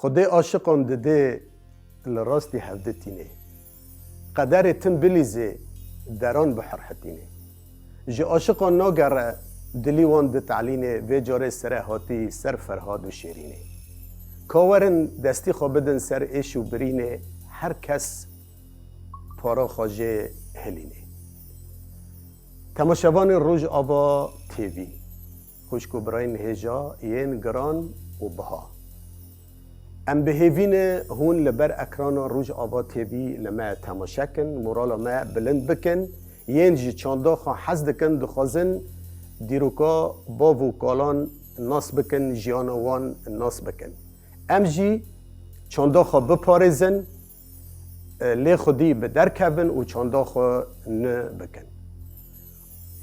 خدای عاشقان دده لراستی هفدتینه قدر تن بلیزه دران بحر حتینه جه عاشقان ناگره دلی وان ده تعلینه و جاره سره هاتی سر فرهاد و شیرینه کاورن دستی خوابدن سر ایش و برینه هر کس پارا خواجه هلینه تماشاوان روز آبا تیوی خوشکو براین هجا ین گران و بها ام بهیوین هون لبر اکران روز آبا تیوی لما تماشا کن مورالا ما بلند بکن ین جی چاندا خوا حز دکن دخوازن دیروکا با وکالان ناس بکن جیانوان ناس بکن ام جی چاندا خوا بپارزن لی خودی به درکبن و چاندا خوا نه بکن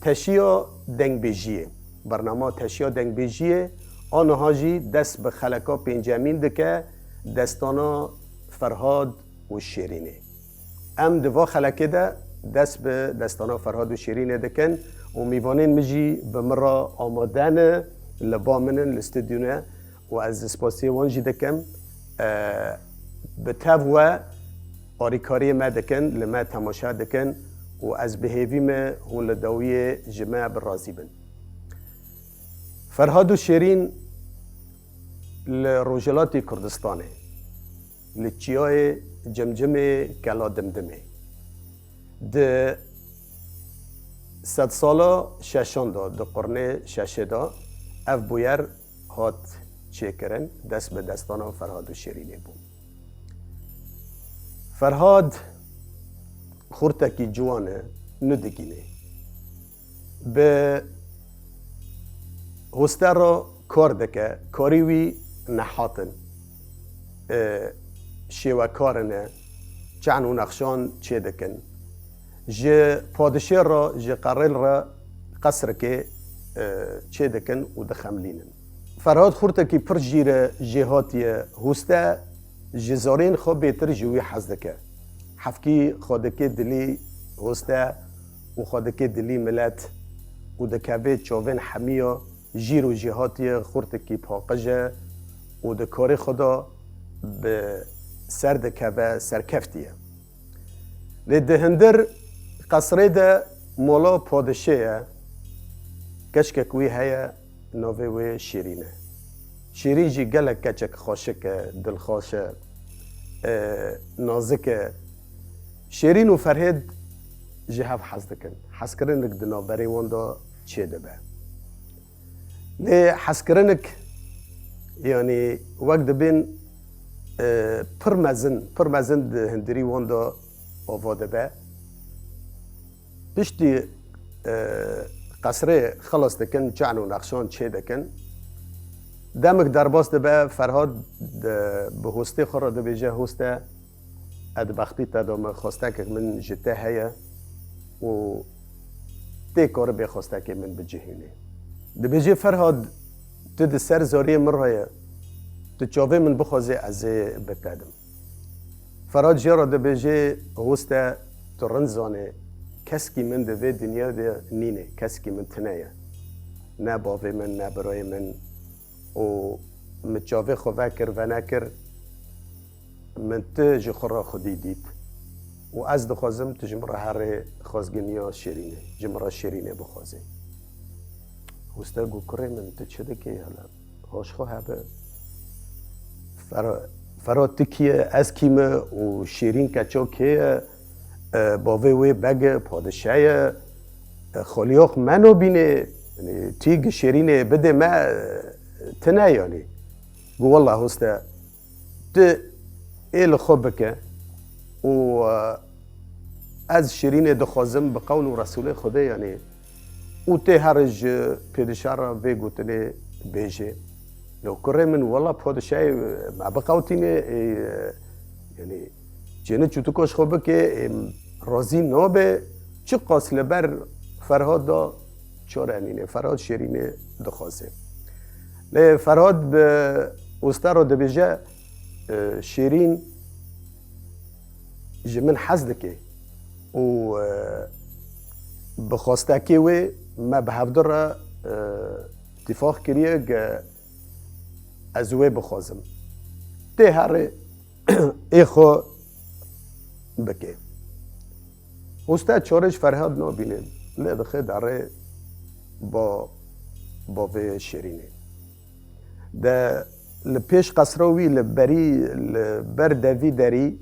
تشیا دنگ بیجیه برنامه تشیا دنگ بیجیه آنها جی دست به خلکا پنجمین دکه دستانا فرهاد و شیرینه ام دوا خلکه ده دست به دستانا فرهاد و شیرینه دکن و میوانین مجی به مرا آمادن لبامنن لستدیونه و از اسپاسی وانجی دکم به تاو آریکاری ما دکن لما تماشا دکن و از بهیوی ما هون لدوی جماع برازی بن فرهاد و شیرین لروجلات کردستانه لچیای جمجمه کلا دمدمه ده صد سالا ششان دا ده قرن ششه دا اف بویر هات چه کرن دست به دستان فرهاد و شیرینه بود فرهاد خورتکی جوانه ندگینه به هسته را کار دکه کاریوی نحاتن شیوکارنه چعن و نخشان چه دکن جه پادشه را جه قرل را قصر که چه دکن و دخملینن فرهاد خورتکی پر جیره جهاتی هسته جزارین خواه بیتر جوی حز دکه حفکی خودکی دلی هسته و خودکی دلی ملت و دکوه چاوین حمیا جیر و جهاتی خورتکی پاقجه و دکار خدا به سر دکوه سرکفتیه لیده هندر قصره ده مولا پادشه کشککوی هیا نوه و شیرینه شیرین جی گلک کچک خوشکه دلخوشه نازکه شیرین و فرهد جی هف حز دکن حز کرنک دنا بری واندا چه دبه لی حز کرنک یعنی وقت بین پرمزن ده هندری واندا آواده به پشتی قصره خلاص دکن چعن و نقشان چه دکن دمک درباس ده به فرهاد به هسته خورا ده بیجه هسته ادبختی تا دام خواسته که من جته هیا و تی کار بخواسته که من بجهینه ده بیجه فرهاد تو ده سر زاری مرایه تو چاوه من بخوازه از بتادم فرهاد جیرا ده بیجه هسته تو رنزانه کسکی من ده دنیا ده نینه کسکی من تنایه نه باوه من نه برای من و متجاوه خواه کر و نکر من ته جخورا خودی دید و از دخوازم تو جمرا هر خوازگنیا شیرینه جمرا شیرینه بخوازه هسته گو کره من تو چه دکی حالا هاش خواه هبه فرا تکیه از کیمه و شیرین کچا که باوه وی بگ پادشه خالیاخ منو بینه تیگ شیرینه بده ما تنه یعنی گو والله هسته ده ایل خوب بکه و از شیرین دخوازم به قول رسول خدا یعنی او ته هرج پیدشار را بگوتنه بیجه لو کره من والله پادشه ما بقاوتینه یعنی جنه چوتوکاش خوب بکه رازی نابه چه قاسله بر فرهاد دا چاره انینه فرهاد شیرینه دخوازه لی فرهاد به استر را دبیجه شیرین جمن حز دکه و بخواسته که وی ما به هفته را اتفاق کریه که از وی بخوازم ته هر ایخو بکه استاد چارش فرهاد نبینه لدخه داره با وی شیرینه ده لپیش قصروی لبری لبر دوی داری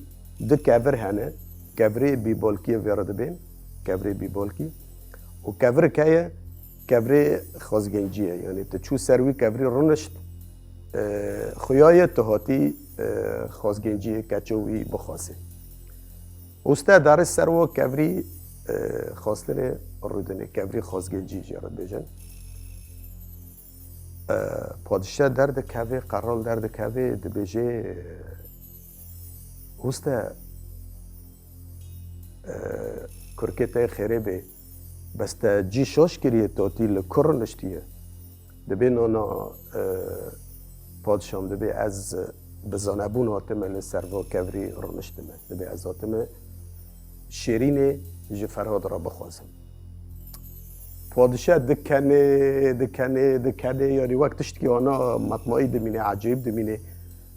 ده کبر هنه کبری بی بولکی ویرد بین کبری بی بولکی و کبر که کبری خازگنجیه یعنی تو سروی کبری رونشت خویای تهاتی خازگنجیه کچوی بخواسه استاد داره سرو کبری خواستن رودنه کبری خازگنجی جرد بیجن پادشاه درد کوی قرال درد کوی دبیجه استاد کرکت خیره به بس جی شاش کریه تاتی لکر نشتیه دبی نانا پادشام دبی از بزانبون هاتمه لسروا کبری رنشتمه دبی از هاتمه شیرین جی فرهاد را بخوازم پادشاه دکنه یعنی وقتش که آنا مطمئی دمینه عجیب دمینه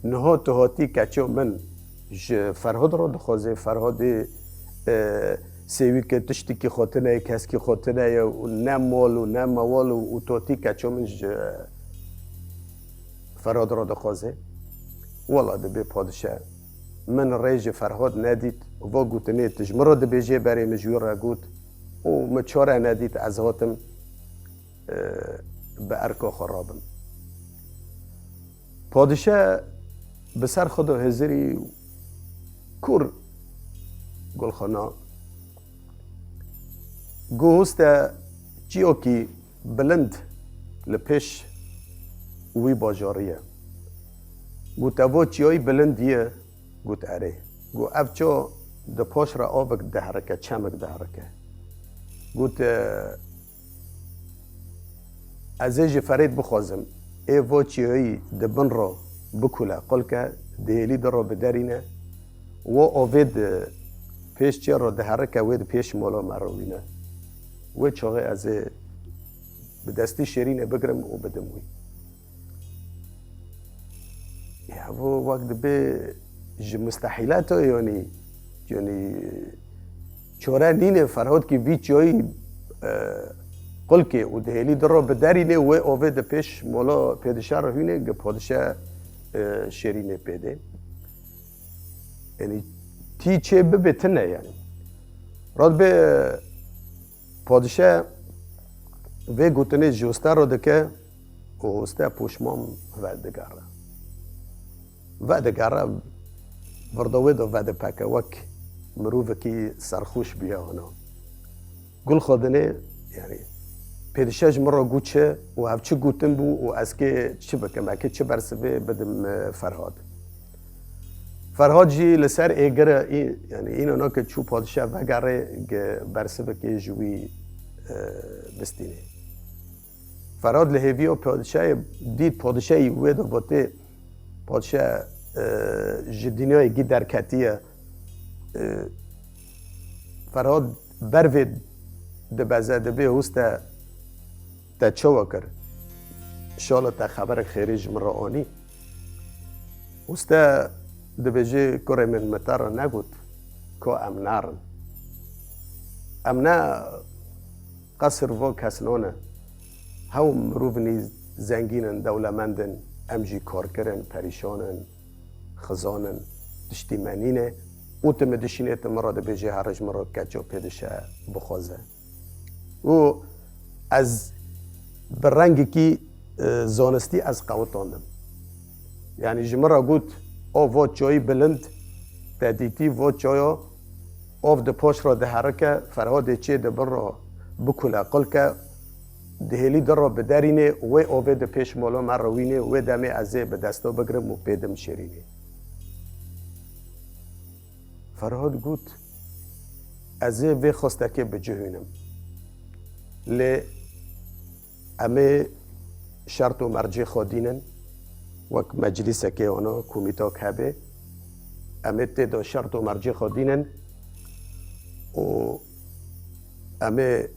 نها تهاتی کچه من فرهاد را دخوازه فرهاد سیوی که تشتی که خاطنه کس که خاطنه یا نه مال و نه موال و تهاتی کچه من فرهاد را دخوازه والا دبی پادشاه من ریج فرهاد ندید و گوتنه تجمرا دبیجه برای مجور را گوت و مچاره ندید از هاتم به ارکا خرابم پادشاه بسر خود هزری کور گلخانا گوست چیو کی بلند لپش وی باجاریه گوت او چیوی بلندیه گوت اره گو افچو د پاش را آبک ده حرکه چمک ده حرکه گوت از ایج فرید بخوازم ای و چیوی ده بن را بکوله قل که دهیلی در را بدرینه و آوید پیش چی را ده حرکه وید پیش مولا مروینه و چاقه از به دستی شیرینه بگرم و بدموی یا و وقت به مستحیلات یعنی چوره نینه فرهاد که وی چایی قل که و دهیلی در را بدرینه و آوید پیش مولا پیدشه را هینه که پادشه شیرینه پیده یعنی تی چه ببتنه یعنی راد به پادشه و گوتنه جوسته را دکه و هسته پوشمام ودگاره ودگاره وردوی دو وده پکه وک مروفه کی سرخوش بیا هنو گل خودنه یعنی پیدشش مرا گوچه و هفچه گوتن بو و از که چه بکم اکه چه برسبه بدم فرهاد فرهاد جی لسر ایگره یعنی این اونا که چو پادشه وگره برسبه که جوی بستینه فرهاد لحیوی و پادشه دید پادشه یوه دو باته پادشه جدینای گی درکتیه فرهاد بروید دبزه دبه هسته تا چوا کرد شالا تا خبر خیریج مرا آنی هسته دبجه کره من متر نگود که امنارن امنا قصر و کسنانه هم مروفنی زنگینن دولمندن امجی کار کرن پریشانن خزانن دشتی منینه اوتم دشینیت مرا دبجه هرج مرا کچو پیدشه بخوازه و از برنگی که زانستی از قوتاندم یعنی جمرا گوت او وات جایی بلند تدیتی وات جایا آف ده پاش را ده حرکه فرهاد چه ده بر را بکله قل که دهلی در را بدرینه و آوه ده پیش مالا من روینه و دمه ازه به دستا بگرم و پیدم شیرینه فرهاد گوت ازه و خواسته که بجهونم لی امه شرط و مرجع خودینن وک مجلس که اونا کمیتا کبه امه تدا شرط و مرجع خودینن و امه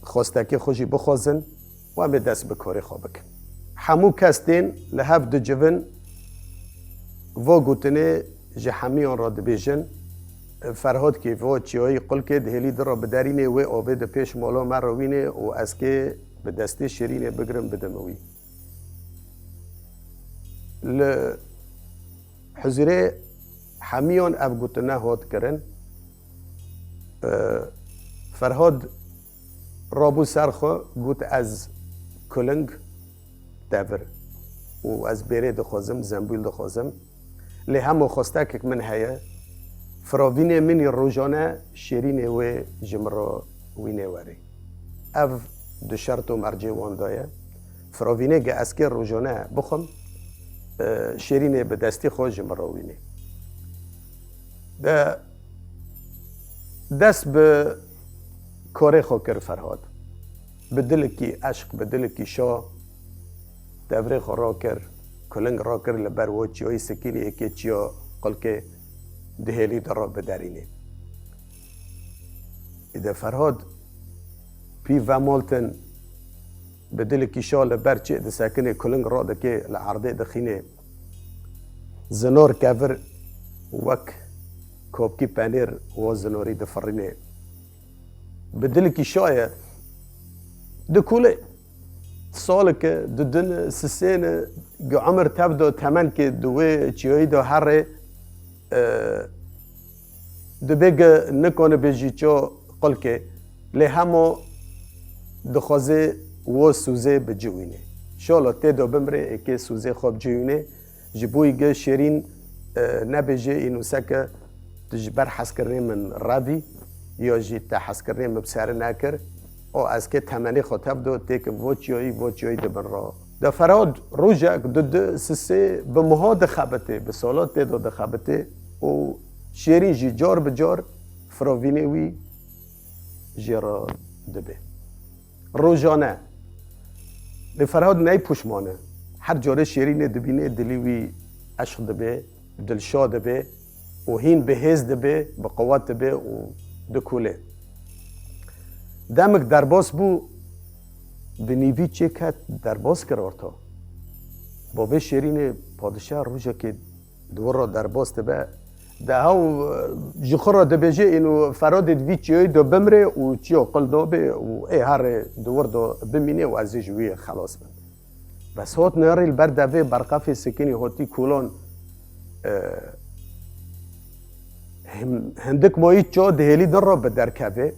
خواسته که خوشی بخوازن و امه دست به کاری خواه بکن همو کستین لحف دو جون و گوتنه جه همیان را دبیجن فرهاد که و چیایی قل که دهلی در را بدارینه و آبه ده پیش مولا من روینه و از که به دسته شیرینه بگرم بدموی حضوره همیان اف گوتنه هاد کرن فرهاد رابو سرخو گوت از کلنگ دور و از بیره دخوازم زنبیل دخوازم لی همو خواسته که من هیا فراوینه منی روزانه شیرینه و جمرا وینه وری اف دو شرط و مرجع وان دایه فراوینه که از که روزانه بخم شیرینه به دستی خود جمرا وینه دست به کار خو کر فرهاد به دل کی عشق به دل کی شاه دوره خو را کر کلنگ را کر لبر و چیای سکینی اکی چیا قل که دهلی در را بدارینه اذا فرهاد پی و مالتن به دل کی شاه لبر چه ده ساکنه کلنگ را دکه لعرده دخینه زنور کافر وک کوبکی پنیر و زنوری دفرینه بدل کی شایه دکوله سالک ددن سسین عمر تبدو تمن که دوه چیایی دو هر دبیگ نکنه بجی چو قل که لی همو دخوازه و سوزه بجوینه شالا تی دو بمره اکی سوزه خواب جوینه جبوی گه شیرین نبجه اینو سکه تجبر حس کرنه من رادی یا جی تحس کرنه مبسر نکر او از که تمنی خطب دو تیک وچیایی دبن را دا فراد روژه دو سسه به مها دخبته به سالات دو دخبته و شیرین جی جار بجار فراوینه وی جرا دبه روژانه لفراد نی پوشمانه هر جاره شیرین دبینه دلیوی عشق دبه دلشاد دبه و هین به هز دبه به قوت دبه و دکوله دمک درباس بو به نیوی چه کت درباس کرارتا بابه شیرین پادشاه روژه که دور را درباس دبه ده هاو جخور را دبیجه اینو فراد دوی چیای دو بمره و چیا قل دابه و ای هر دور دو بمینه و ازی جوی خلاص بند بس هات نهاری البر دوی برقف سکینی هاتی کولان هندک مایی چا دهلی در را به درکوه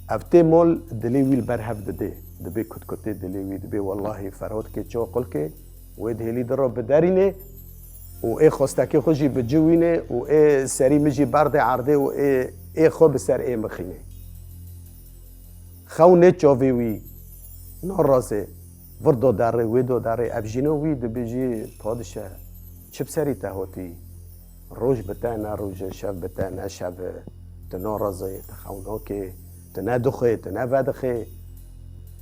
افته مال دلی ویل بر هف دده دبی کت کته دلی وی دبی والله فرهاد که چا قل که و دهلی در را به درینه و ای خواستکی خوشی به جوینه و ای سری مجی برد عرده و ای خوب سر ای مخینه خونه چاوی وی نارازه وردو داره وی دو داره افجینو وی دبی جی پادشه چه بسری تهاتی روز بته نه روز شب بته نه شب تنا رازه تخونه که تنا دخه تنا ودخه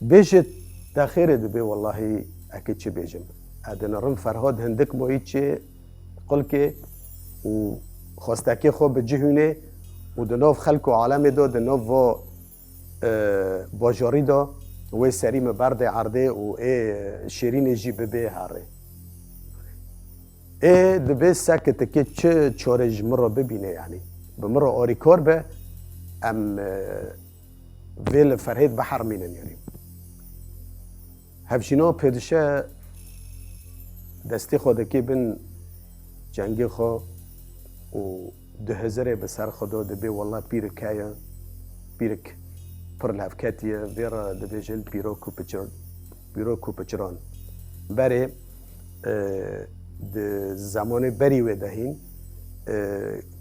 بیشت تخیره دبی والله اکید چه بیجم ادنرم فرهاد هندک مایی چه قل که و خواستکی خوب به جهونه و دناف خلق و عالم دا دناف و باجاری دا و سریم برد عرده و شیرین جی ببه هره دبی سکت که چه چارج مرا ببینه یعنی به مرا آریکار به ام ویل فرهید بحر مینن یعنی هفشینا پیدشه دستی خودکی بن جنگی خو و 2000 به سر خدا دبی والله پیرکایا پیرک پر لفکتیه ویرا دبی جل پیرو کوپچران بره د زمان بری و دهین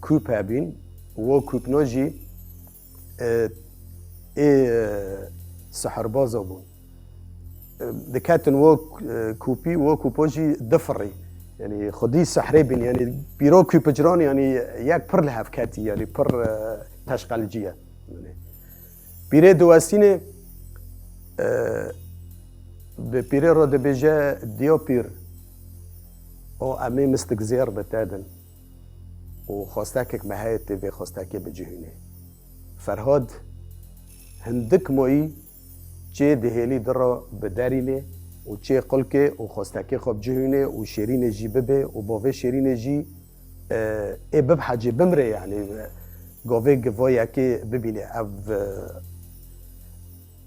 کوپ هبین و کوپ نوجی سحرباز بون دکاتن و کوپی و کوپوجی دفری يعني خدي سحري بين يعني بيروكي بجران يعني ياك بر لها فكاتي يعني بر تشغالجيه يعني بيري دواسينه ببيري رو دبيجا ديوبير او امي مستقزير بتادن وخواستاكك مهايتي في خواستاكي بجهينه فرهاد هندك موي جي دهيلي درا بدارينه و چه قلکه و خواستکی خوب جهونه و شیرین جی ببه و باوه شیرین جی بب حجی بمره یعنی گاوه گوایه که ببینه او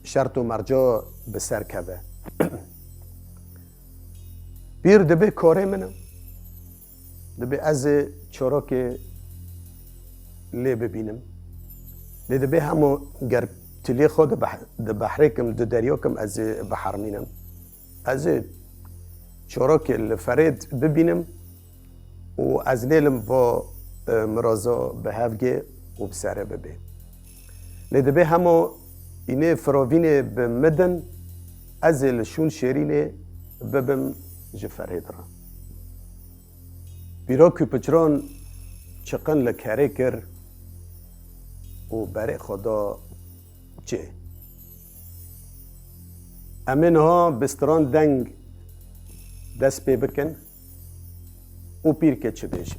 شرط و مرجا بسر کبه بیر دبه کاره منم دبه از چراک لی ببینم لی دبه همو گر تلی خود ده بحره کم ده دریا کم از بحر مینم از چراک الفرید ببینم و از لیلم و مرازا به هفگه و بسره ببه لی دبه همو اینه فراوینه بمدن از لشون شیرینه ببم جفرید را بیرا کپچران چقن لکره کر و برای خدا چه امین ها بستران دنگ دست پی بکن و پیر که چه بیش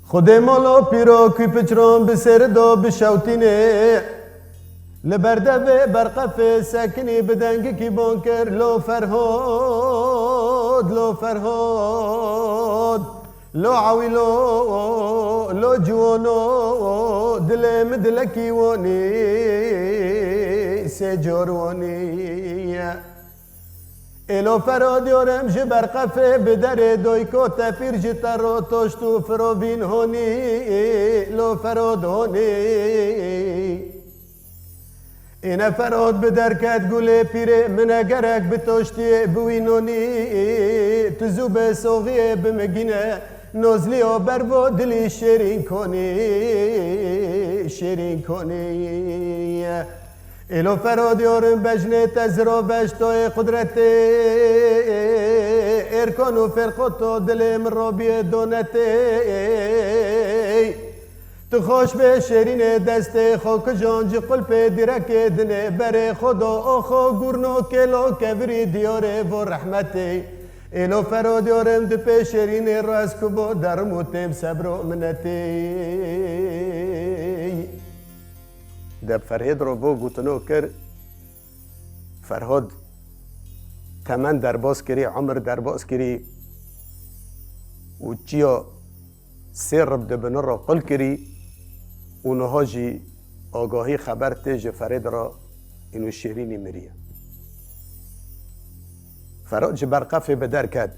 خود مالا پیرا کپچران بسر دا بشوتینه لبرده و برقف سکنی بدنگی کی بانکر لو فرهاد لو عویلو لو جوانو دلم دلکی وانی سجور وانی الو فراد یارم جه برقف بدر دویکو تفیر جتر رو توشتو فروین هونی لو فراد هونی اینا فراد به درکت گله پیره من اگرک به توشتی بوینونی تزو به سوغیه بمگینه نازلی ها بروا دلی شیرین کنی ایلو فراد یارم بجنه تزرا بشتای قدرت ارکان و فرقاتو دل من را بیه دونته تو خوش به شیرین دست خوک جانج قلپ درک دنه بر خدا آخا گرنو کلو کبری دیاره و رحمتی ایلو فراد یارم دو پی شیرین راست کبو در موتیم صبر و منتی دب فرهاد رو بو گوتنو کر فرهاد تمن درباز کری عمر درباز کری و چیا سر رب دبنر را قل کری اونها جی آگاهی خبر تیج فرید را اینو شیرینی مریه فراد جی برقفه بدر کد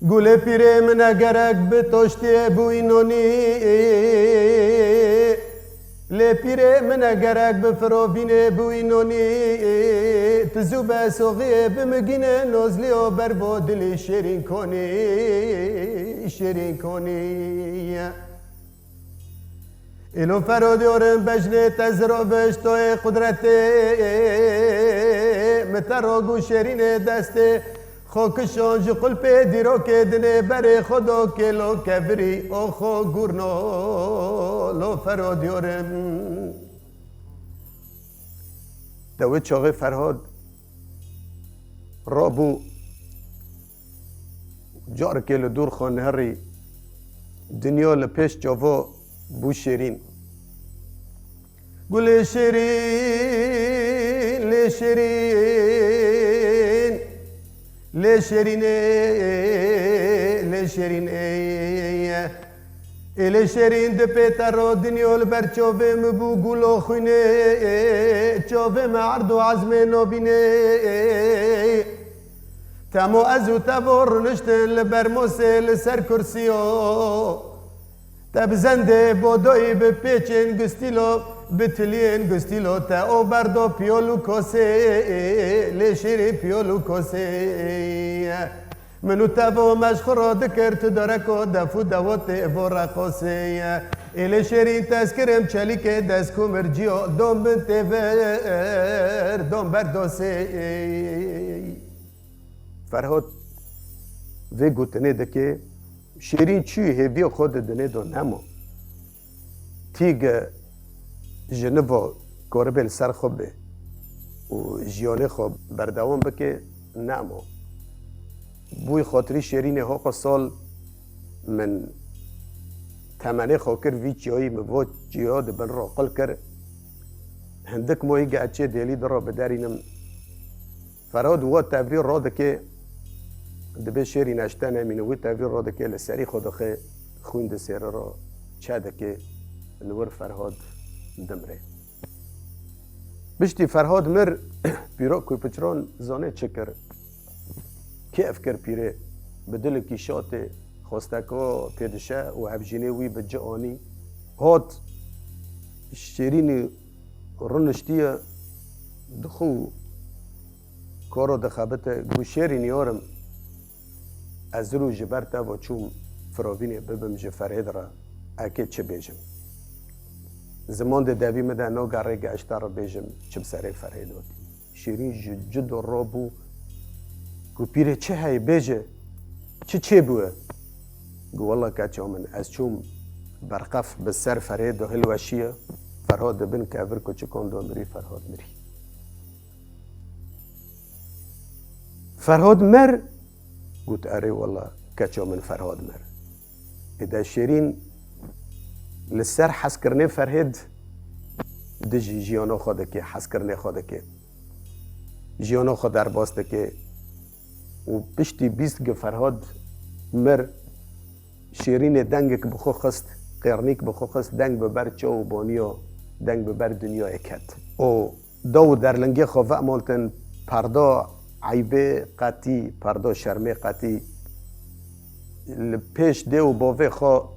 گوله پیره من اگرک به توشتی بوینونی لی پیره من اگرک به فراوینه بوینونی تزو به سوغیه بمگینه نازلی و بربا دلی شیرین کنی ایلو فراد یارم بجنه تزرا بشتای قدرت متراگو شیرین دست خوکشان جو قلپ دیرو که دنه بر خدا کلو کبری آخو گرنو لو فراد یارم دوی چاقه فرهاد رابو جار که لدور خانه هری دنیا لپیش جاوا بو شیرین گل شیرین لی شیرین لی شیرین لی شیرین ده پیتر رو دنیا لبر چاوه مبو گلو خونه چاوه معرض و عزم نابینه تمو ازو تبور نشتن لبر موسیل سر کرسیو تب زنده بودایی به پیچن گستیلو بتلین گستیلو تا او بردو پیولو کسی لیشیری پیولو کسی منو تبو مشخورا دکرت درکو دفو دوات ورا قسی ایلی شیرین تذکرم چلیک دست کمرجیو دوم بنت ور دوم بردوسی فرهاد وی گوتنه دکه شیرین چی هیوی خود دنه دو نمو تیگ جنبا گربل سر خوبه و جیانه خوب بردوام بکه نمو بوی خاطری شیرین حق سال من تمنه خاکر وی جایی مباد جیاد بن را قل کر هندک مایی گه اچه دیلی در را بدارینم فرهاد و تفریر را دکه دبی شیری نشته نمینه و تفریر را دکه لسری خود خی خوند سیر را چه دکه لور فرهاد دمره بشتی فرهاد مر پیرو کوی پچران زانه چکر که افکر پیره بدل کی شاته خواستکا پیدشه و هفجینه وی به جانی هات شیرین رنشتیه دخو کارو دخابته گو شیرین یارم از رو جبرته و چوم فراوینه ببم جه فرهد را اکید چه بیجم زمان ده دوی مده ناگره گشته را بیجم چه بسره فرهد آتی شیرین جد و رابو گو پیره چه های بیجه چه بوه گو والله کچا من از چوم برقف به سر فرهد و هلوشیه فرهاد بن که افر که چکان دو مری فرهاد مری فرهاد مر گوت اره والله کچا من فرهاد مر اده شیرین لسر حس کرنه فرهد دجی جیانا خوده که حس کرنه خوده که جیانا خود در باسته که و پشتی بیست که فرهاد مر شیرین دنگ که بخو خست قرنیک بخو خست دنگ ببر چا و بانیا دنگ ببر دنیا اکت او دو در لنگه خواه مالتن پردا عیبه قطی پردا شرمه قطی پیش ده و باوه خواه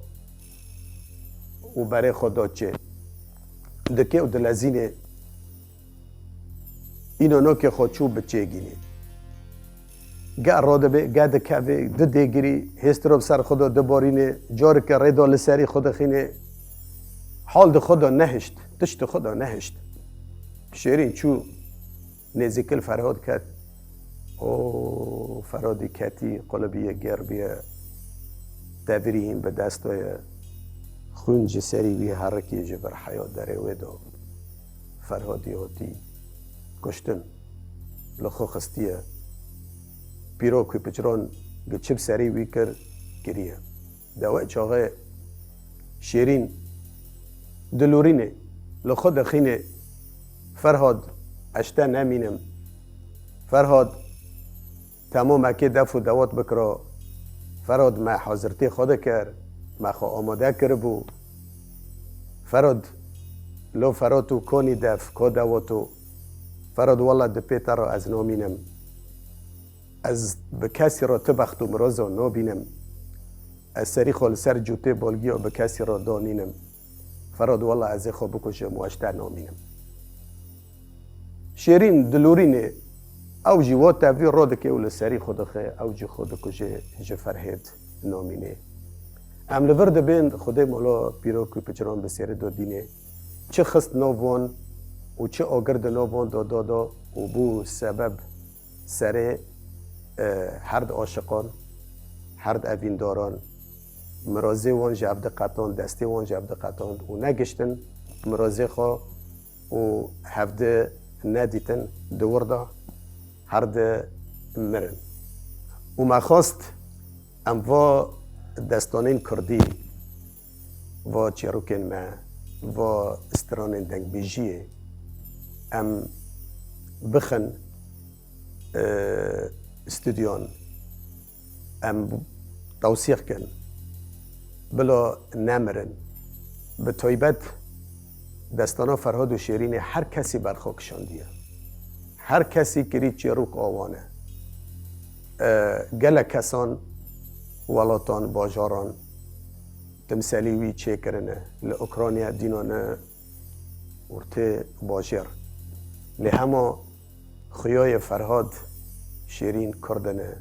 و برای خدا چه دکه و دلزینه اینو نو که خود چوب بچه گینه گه راده به گه دکه به ده دیگری هستراب سر خدا دبارینه جار که ریدا لسری خدا خینه حال ده خدا نهشت تشت خدا نهشت شیرین چو نزیکل فرهاد کد او فرهادی کتی قلبیه گربیه تبریم به دستای خونج سری وی حرکی جبر حیات داره ویدو فرهادی هاتی کشتن لخو خستیه پیرو کوی پچران گچب سری وی کر گریه دوای چاقه شیرین دلورینه لخو دخینه فرهاد اشته نمینم فرهاد تمام اکی دف و دوات بکرا فرهاد ما حاضرتی خود کرد ما خو آماده کربو فرهاد لو فرهادو کنی دف که دواتو فرهاد والله ده پیتر را از نامینم از به کسی را تبختو مرازا نابینم از سری خال سر جوته بالگی و به کسی را دانینم فرهاد والله از خو بکشم و اشتر نامینم شیرین دلورینه او جوات تفیر را دکه اول سری خودخه او جی خود کجه جفرهد نامینه ام لورد بین خود مولا پیرو کوی پچران بسیاره دادینه چه خست نووان و چه آگرد نووان دادا و بو سبب سره هرد عاشقان هرد اوینداران مرازه وان جبد قطان دسته وان جبد قطان و نگشتن مرازه خواه و هفته ندیتن دورده هرد مرن و ما خواست ام و دستانین کردی و چروکن ما و استرانین دنگ بیجیه ام بخن استودیون ام توصیح کن بلا نمرن به طیبت دستانا فرهاد و شیرین هر کسی برخاکشان دیه هر کسی کری چروک آوانه گله کسان ولاتان باجاران تمثالیوی چه کرنه لأوکرانیا دینانه ورته باجر لهما خیای فرهاد شیرین کردنه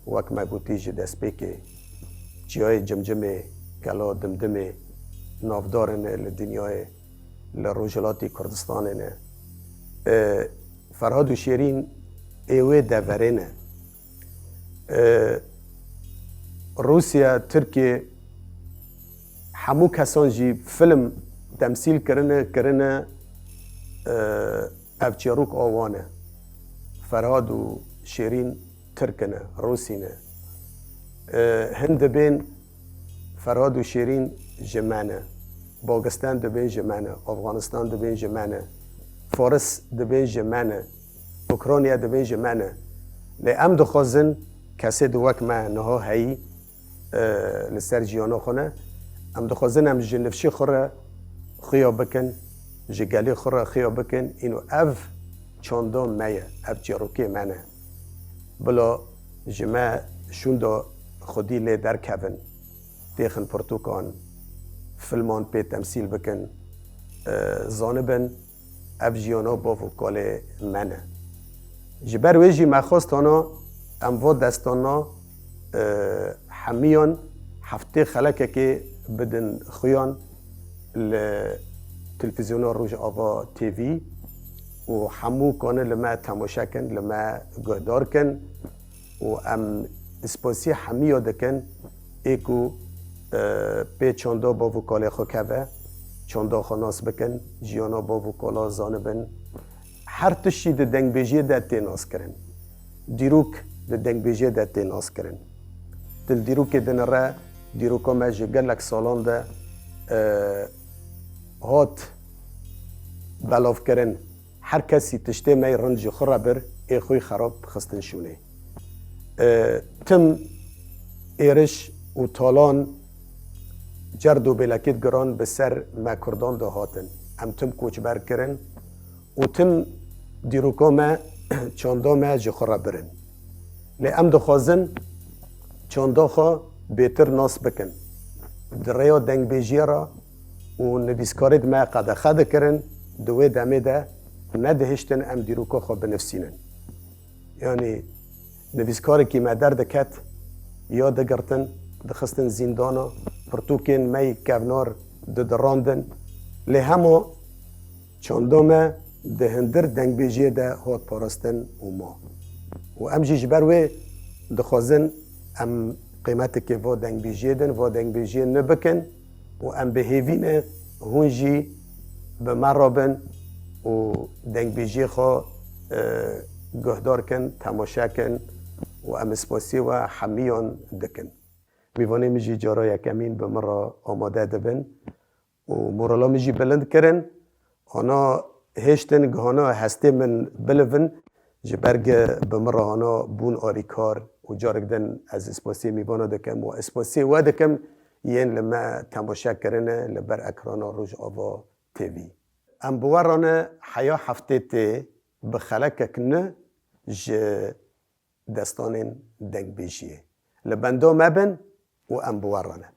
وک مگوتی جه دست بکه جیای جمجمه کلا دمدمه نافدارنه لدنیای لروجلاتی کردستانه فرهاد و شیرین ایوه دورنه روسیا ترکیه همو کسان جی فیلم تمثیل کرنه افچروک آوانه فرهاد و شیرین ترکنه روسینه هند بین فرهاد و شیرین جمانه باگستان دبین جمانه افغانستان دبین جمانه فارس دبین جمانه اوکراینیا دبین جمانه لی ام دخوازن کسی دو وک ما نها هایی لسر جیانا خونه ام دخوازن ام جنفشی خوره خیا بکن جگلی خوره خیا بکن اینو اف چاندان مایه اف جاروکی منه بلا جمع شوندا خودی لی در کون تیخن پرتوکان فیلمان پی تمثیل بکن زانبن اف جیانا با وکال منه جبر ویجی مخواستانا ام و دستانا حمیان هفته خلکه که بدن خویان لتلفزیون روز آوا تیوی و همو کنه لما تماشا کن لما گهدار کن و ام اسپاسی همیو دکن ایکو پی چاندا با وکاله خو که چاندا خناس بکن جیانا با وکالا زانبن هر تشی ده دنگ بیجی ده تیناس کرن دیروک ده دنگ بیجی ده تیناس کرن دل دیروک دن را دیروکا ما جگلک سالان ده هات بلاف کرن هر کسی تشته می رنج خورا بر ای خوی خراب خستن شونه تم ایرش و تالان جرد و بلکت گران به سر ما کردان ده هاتن ام تم کوچ بر کرن و تم دیروکا ما چاندا ما جخورا برن لی ام دخوازن چاندا خوا بیتر ناس بکن دریا دنگ بیجی را و نویسکارید ما قد خد کرن دوی دمه ده ندهشتن ام دیروکا خوا بنفسینن یعنی نویسکاری که ما درد کت یا دگرتن دخستن زندانا پرتوکین می کونار دراندن لی همو چاندا ما ده هندر دنگ بیجی ده هات پارستن و ما و ام جیجبر وی دخوازن ام قیمت که و دنگ بیجی دن و دنگ بیجی نبکن و ام به هیوین هونجی به مرابن و دنگ بیجی خوا گهدار کن تماشا کن و ام اسپاسی و حمیان دکن میوانه میجی جارا یکمین به مرا آماده دبن و مورالا میجی بلند کرن آنا هشتن گهانا هسته من بلون جبرگ بمره آنا بون آریکار و جارگدن از اسپاسی میوانه دکم و اسپاسی و دکم ین لما تماشا کرنه لبر اکرانا روز آوا تیوی ام بوارانه حیا هفته تی بخلک کنه ج دستان دنگ بیجیه لبندو مبن و ام بوارانه